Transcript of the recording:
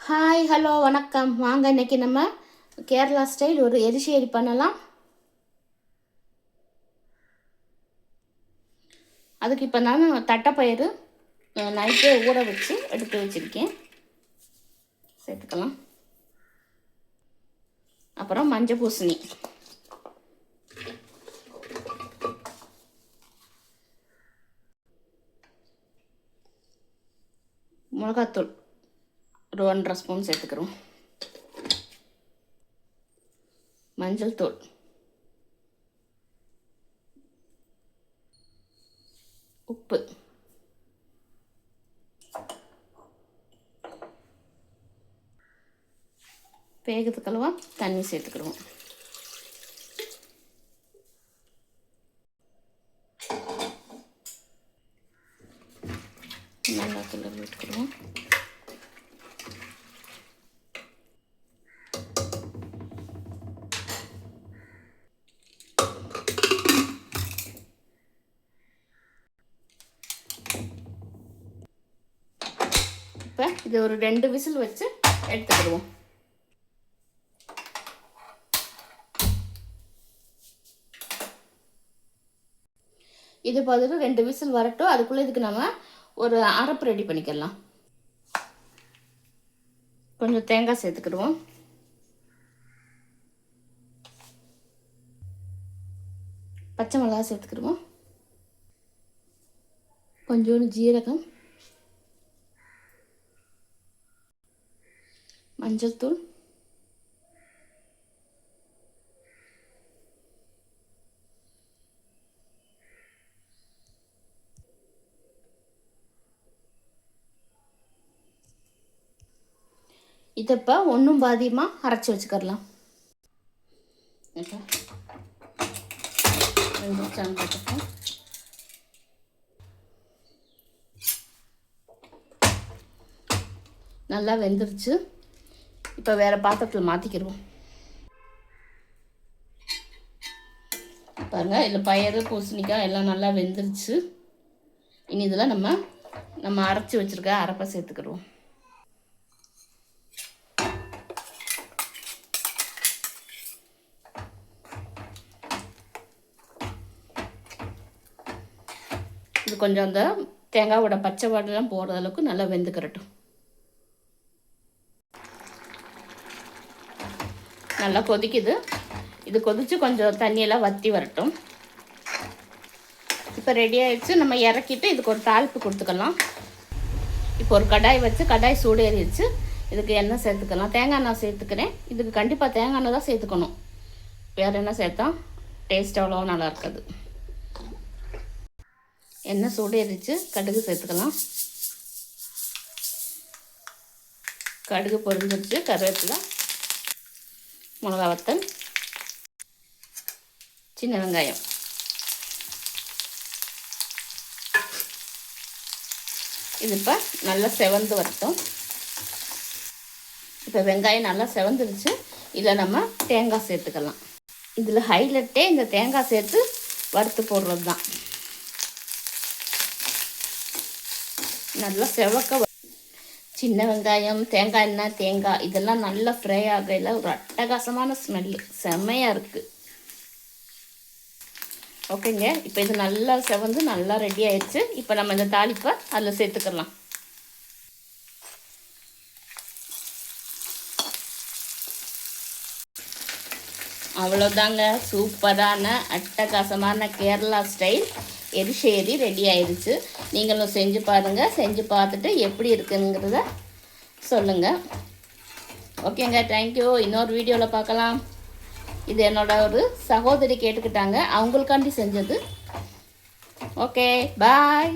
Hi hello வணக்கம். வாங்க இன்றைக்கி நம்ம கேரளா ஸ்டைல் ஒரு எரிசேரி பண்ணலாம். அதுக்கு இப்போ நான் தட்டைப்பயிறு நைட்டே ஊற வச்சு எடுத்து வச்சுருக்கேன், சேர்த்துக்கலாம். அப்புறம் மஞ்சள் பூசணி, மிளகாத்தூள் ஒரு 1.5 ஸ்பூன் சேர்த்துக்கிறோம். மஞ்சள் தூள், உப்பு, வேகத்துக்களவா தண்ணி சேர்த்துக்கிறோம். நல்லா கிளறி விட்டுக்கிறோம். இப்போ இது ஒரு 2 விசில் வச்சு எடுத்துக்கிடுவோம். இது பார்த்துட்டு 2 விசில் வரட்டும். அதுக்குள்ளே இதுக்கு நம்ம ஒரு அரைப்பு ரெடி பண்ணிக்கலாம். கொஞ்சம் தேங்காய் சேர்த்துக்கிடுவோம். பச்சை மிளகா சேர்த்துக்கிடுவோம். கொஞ்சோண்டு ஜீரகம், மஞ்சள் தூள், இதை இப்போ ஒன்றும் பாதியமாக அரைச்சி வச்சுக்கலாம். நல்லா வெந்துருச்சு. இப்போ வேறு பாத்திரத்தில் மாற்றிக்கிடுவோம். பாருங்கள், இதில் பயிறு பூசணிக்காய் எல்லாம் நல்லா வெந்துருச்சு. இனி இதில் நம்ம அரைச்சி வச்சுருக்க அரைப்பை சேர்த்துக்கிடுவோம். இது கொஞ்சம் அந்த தேங்காயோட பச்சை வாடெல்லாம் போகிற அளவுக்கு நல்லா வெந்துக்கிறட்டும். நல்லா கொதிக்குது. இது கொதித்து கொஞ்சம் தண்ணியெல்லாம் வற்றி வரட்டும். இப்போ ரெடி ஆகிடுச்சு. நம்ம இறக்கிட்டு இதுக்கு ஒரு தாளிப்பு கொடுத்துக்கலாம். இப்போ ஒரு கடாய் வச்சு கடாய் சூடு ஏறிடுச்சு. இதுக்கு எண்ணெய் சேர்த்துக்கலாம். தேங்காய் எண்ணெய் சேர்த்துக்கிறேன். இதுக்கு கண்டிப்பாக தேங்காய் எண்ணெய் தான் சேர்த்துக்கணும். வேறு என்ன சேர்த்தா டேஸ்ட் அவ்வளோ நல்லா இருக்காது. எண்ணெய் சூடு ஏறிச்சு. கடுகு சேர்த்துக்கலாம். கடுகு பொரிஞ்சிருச்சு. கருவேப்பிலை, மிளகா வத்தல், சின்ன வெங்காயம். இது இப்போ நல்லா செவந்து வரட்டும். இப்போ வெங்காயம் நல்லா செவந்துருச்சு. இதில் நம்ம தேங்காய் சேர்த்துக்கலாம். இதில் ஹைலைட்டே இந்த தேங்காய் சேர்த்து வறுத்து போடுறது தான். நல்லா செவக்க சின்ன வெங்காயம், தேங்காய் எண்ணெய், தேங்காய் இதெல்லாம் நல்லா ஃப்ரை ஆகையில் ஒரு அட்டகாசமான ஸ்மெல்லு செம்மையாக இருக்குது. ஓகேங்க, இப்போ இது நல்லா செவந்து நல்லா ரெடி ஆயிடுச்சு. இப்போ நம்ம இந்த தாளிப்பை அதில் சேர்த்துக்கலாம். அவ்வளோதாங்க, சூப்பரான அட்டகாசமான கேரளா ஸ்டைல் எரிசேரி ரெடி ஆயிடுச்சு. நீங்களும் செஞ்சு பாருங்கள். செஞ்சு பார்த்துட்டு எப்படி இருக்குங்கிறத சொல்லுங்கள். ஓகேங்க, தேங்க்யூ. இன்னொரு வீடியோவில் பார்க்கலாம். இது என்னோட ஒரு சகோதரி கேட்டுக்கிட்டாங்க, அவங்களுக்காண்டி செஞ்சது. ஓகே, பாய்.